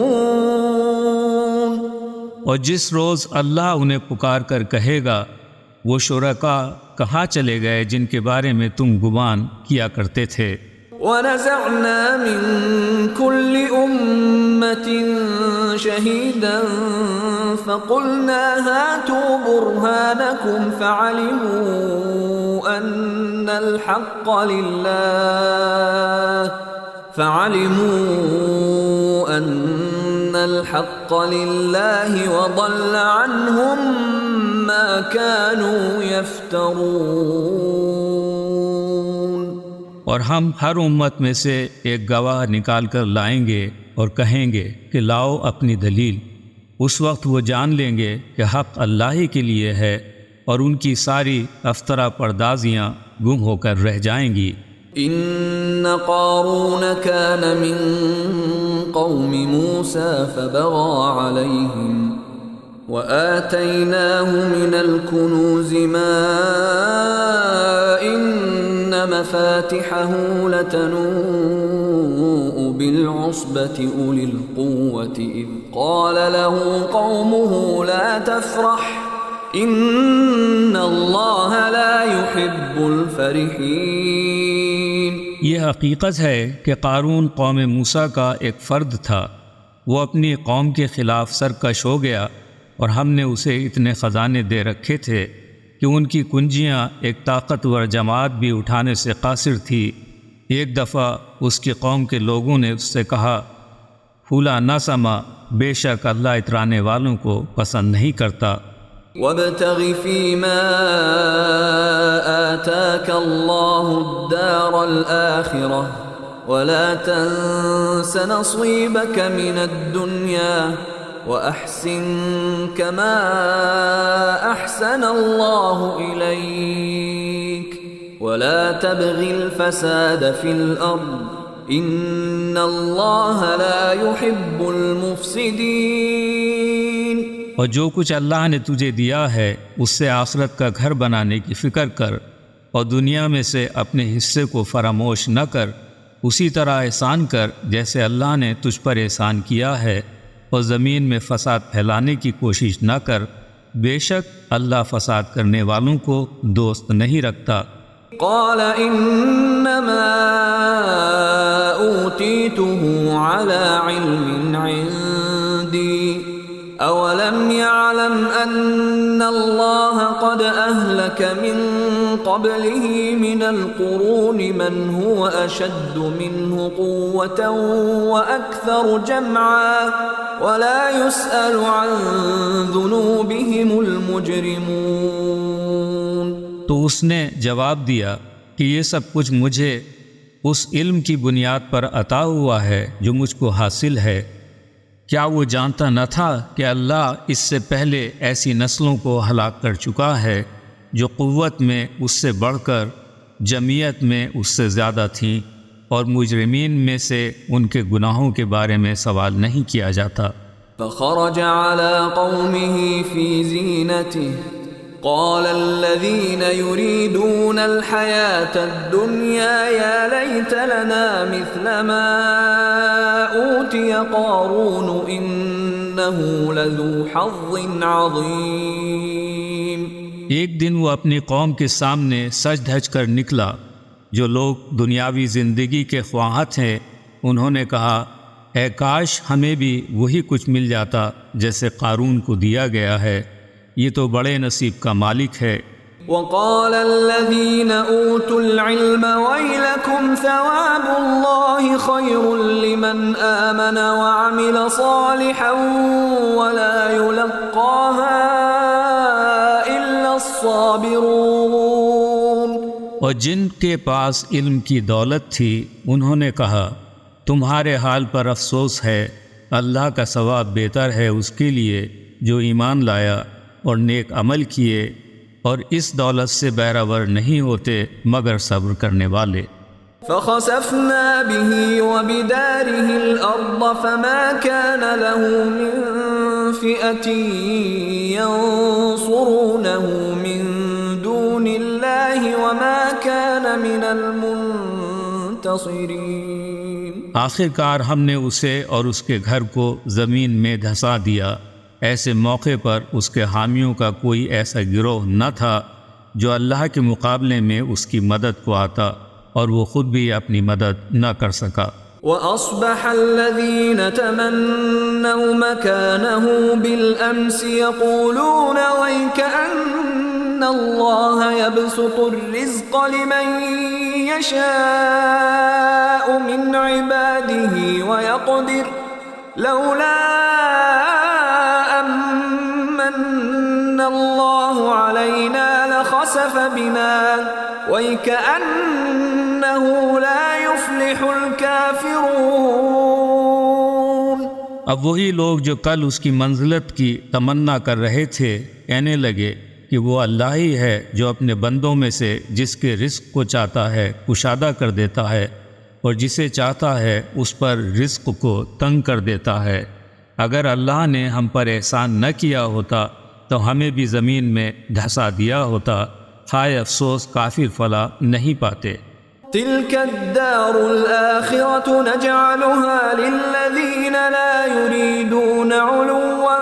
اور جس روز اللہ انہیں پکار کر کہے گا وہ شرکا کہاں چلے گئے جن کے بارے میں تم گمان کیا کرتے تھے. وَنَزَعْنَا مِن كُلِّ أُمَّةٍ شَهِيدًا فَقُلْنَا هَاتُوا بُرْهَانَكُمْ فَعَلِمُوا أَنَّ الْحَقَّ لِلَّهِ وَضَلَّ عَنْهُمْ مَا كَانُوا يَفْتَرُونَ. اور ہم ہر امت میں سے ایک گواہ نکال کر لائیں گے اور کہیں گے کہ لاؤ اپنی دلیل، اس وقت وہ جان لیں گے کہ حق اللہ ہی کے لیے ہے، اور ان کی ساری افطرا پردازیاں گم ہو کر رہ جائیں گی۔ ان قارون كان من قوم موسى فبغى عليهم وآتيناه من الكنوز ما إن مفاتحه لتنوء بالعصبة أولي القوة إذ قال له قومه لا تفرح إن الله لا يحب الفرحين۔ یہ حقیقت ہے کہ قارون قوم موسیٰ کا ایک فرد تھا، وہ اپنی قوم کے خلاف سرکش ہو گیا، اور ہم نے اسے اتنے خزانے دے رکھے تھے کہ ان کی کنجیاں ایک طاقتور جماعت بھی اٹھانے سے قاصر تھی۔ ایک دفعہ اس کی قوم کے لوگوں نے اس سے کہا، پھولا نہ سما، بے شک اللہ اترانے والوں کو پسند نہیں کرتا۔ وابتغ فيما آتاك الله الدار الآخرة ولا تنس نصيبك من الدنيا وأحسن كما أحسن الله إليك ولا تبغ الفساد في الأرض إن الله لا يحب المفسدين۔ اور جو کچھ اللہ نے تجھے دیا ہے اس سے آخرت کا گھر بنانے کی فکر کر، اور دنیا میں سے اپنے حصے کو فراموش نہ کر، اسی طرح احسان کر جیسے اللہ نے تجھ پر احسان کیا ہے، اور زمین میں فساد پھیلانے کی کوشش نہ کر، بے شک اللہ فساد کرنے والوں کو دوست نہیں رکھتا۔ قال انما اوتیته على علم عندي اولم يعلم ان الله قد اهلك من قبله من القرون من هو اشد منه قوة واكثر جمعا ولا يسأل عن ذنوبهم المجرمون۔ تو اس نے جواب دیا کہ یہ سب کچھ مجھے اس علم کی بنیاد پر عطا ہوا ہے جو مجھ کو حاصل ہے۔ کیا وہ جانتا نہ تھا کہ اللہ اس سے پہلے ایسی نسلوں کو ہلاک کر چکا ہے جو قوت میں اس سے بڑھ کر، جمعیت میں اس سے زیادہ تھیں، اور مجرمین میں سے ان کے گناہوں کے بارے میں سوال نہیں کیا جاتا۔ فخرج على قومه في زينته قال الذين يريدون الحياة الدنيا يا ليت لنا مثل ما أوتي قارون إنه لذو حظ عظيم۔ ایک دن وہ اپنی قوم کے سامنے سج دھج کر نکلا۔ جو لوگ دنیاوی زندگی کے خواہاں ہیں انہوں نے کہا، اے کاش ہمیں بھی وہی کچھ مل جاتا جیسے قارون کو دیا گیا ہے، یہ تو بڑے نصیب کا مالک ہے۔ وقال الذين اوتوا العلم ويلكم ثواب الله خير لمن آمن وعمل صالحا ولا يلقاها الا الصابرون۔ اور جن کے پاس علم کی دولت تھی انہوں نے کہا، تمہارے حال پر افسوس ہے، اللہ کا ثواب بہتر ہے اس کے لیے جو ایمان لایا اور نیک عمل کیے، اور اس دولت سے بہرور نہیں ہوتے مگر صبر کرنے والے۔ فخسفنا به وبداره الأرض فما كان له من فئة ينصرونه من دون الله وما كان من المنتصرين۔ آخر کار ہم نے اسے اور اس کے گھر کو زمین میں دھسا دیا۔ ایسے موقع پر اس کے حامیوں کا کوئی ایسا گروہ نہ تھا جو اللہ کے مقابلے میں اس کی مدد کو آتا، اور وہ خود بھی اپنی مدد نہ کر سکا۔ وَأَصْبَحَ الَّذِينَ تَمَنَّوْا مَكَانَهُ بِالْأَمْسِ يَقُولُونَ وَيْكَأَنَّ اللَّهَ يَبْسُطُ الرِّزْقَ لِمَن يَشَاءُ مِنْ عِبَادِهِ وَيَقْدِرُ لَوْلَا أَمَّنَّ اللَّهُ عَلَيْنَا لَخَسَفَ بِنَا وَيْكَأَنَّهُ لَا يُفْلِحُ الْكَافِرُونَ۔ اب وہی لوگ جو کل اس کی منزلت کی تمنا کر رہے تھے کہنے لگے کہ وہ اللہ ہی ہے جو اپنے بندوں میں سے جس کے رزق کو چاہتا ہے کشادہ کر دیتا ہے اور جسے چاہتا ہے اس پر رزق کو تنگ کر دیتا ہے۔ اگر اللہ نے ہم پر احسان نہ کیا ہوتا تو ہمیں بھی زمین میں دھسا دیا ہوتا، ہائے افسوس کافر فلاح نہیں پاتے۔ تلك الدار الآخرة نجعلها للذين لا يريدون علوا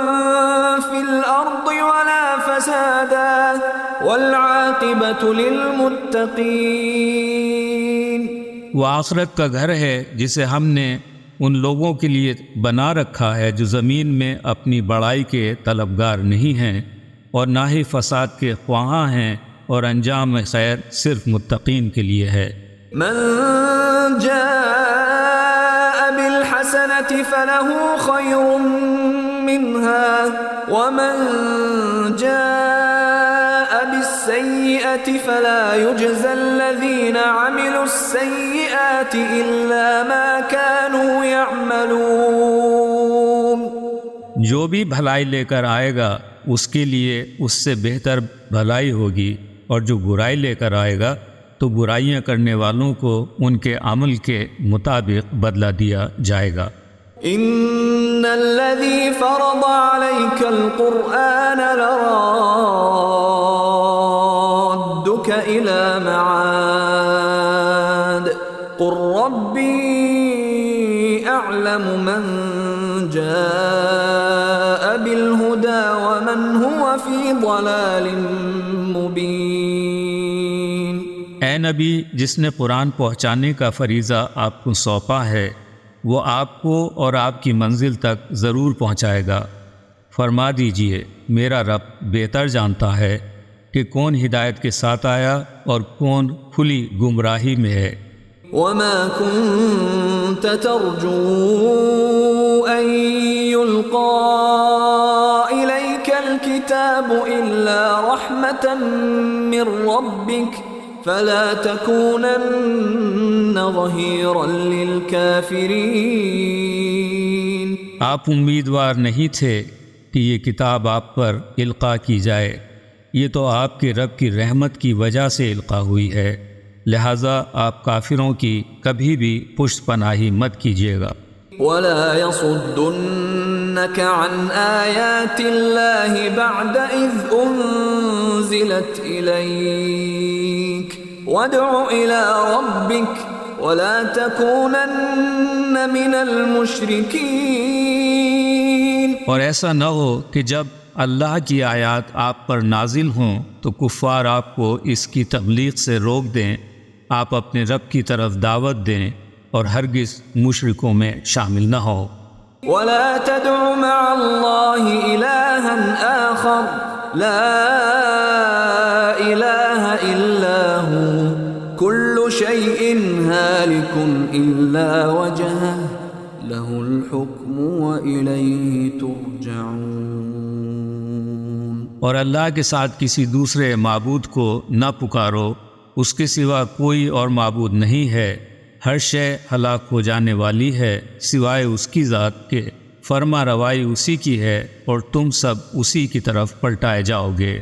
في الأرض ولا فسادا والعاقبة للمتقين۔ وہ آخرت کا گھر ہے جسے ہم نے ان لوگوں کے لیے بنا رکھا ہے جو زمین میں اپنی بڑائی کے طلبگار نہیں ہیں اور نہ ہی فساد کے خواہاں ہیں، اور انجام خیر صرف متقین کے لیے ہے۔ من جاء بالحسنة فله خير منها ومن جاء بالسيئة فلا يجزى الذين عملوا السيئات إلا ما كانوا يعملون۔ جو بھی بھلائی لے کر آئے گا اس کے لیے اس سے بہتر بھلائی ہوگی، اور جو برائی لے کر آئے گا تو برائیاں کرنے والوں کو ان کے عمل کے مطابق بدلہ دیا جائے گا۔ ان الذي فرض عليك القرآن لرادك الى معاد قل ربي اعلم من جاء بالهدى ومن هو في ضلال مبين۔ اے نبی، جس نے قرآن پہنچانے کا فریضہ آپ کو سونپا ہے وہ آپ کو اور آپ کی منزل تک ضرور پہنچائے گا۔ فرما دیجئے میرا رب بہتر جانتا ہے کہ کون ہدایت کے ساتھ آیا اور کون کھلی گمراہی میں ہے۔ وما كنت ترجو ان يلقى اليك الكتاب الا رحمة من ربك فلا تكونن ظهيرا للكافرين۔ آپ امیدوار نہیں تھے کہ یہ کتاب آپ پر القاء کی جائے، یہ تو آپ کے رب کی رحمت کی وجہ سے القاء ہوئی ہے، لہذا آپ کافروں کی کبھی بھی پشت پناہی مت کیجیے گا۔ ولا يصدنك عن آيات الله بعد إذ أنزلت إليك وادع إلى ربك ولا تكونن من المشركين۔ اور ایسا نہ ہو کہ جب اللہ کی آیات آپ پر نازل ہوں تو کفار آپ کو اس کی تبلیغ سے روک دیں، آپ اپنے رب کی طرف دعوت دیں اور ہرگز مشرکوں میں شامل نہ ہو۔ ولا تدع مع الله إلها آخر لا إله إلا هو كل شيء هالك إلا وجهه له الحكم وإليه ترجعون۔ اور اللہ کے ساتھ کسی دوسرے معبود کو نہ پکارو، اس کے سوا کوئی اور معبود نہیں ہے، ہر شے ہلاک ہو جانے والی ہے سوائے اس کی ذات کے، فرما روائی اسی کی ہے اور تم سب اسی کی طرف پلٹائے جاؤ گے۔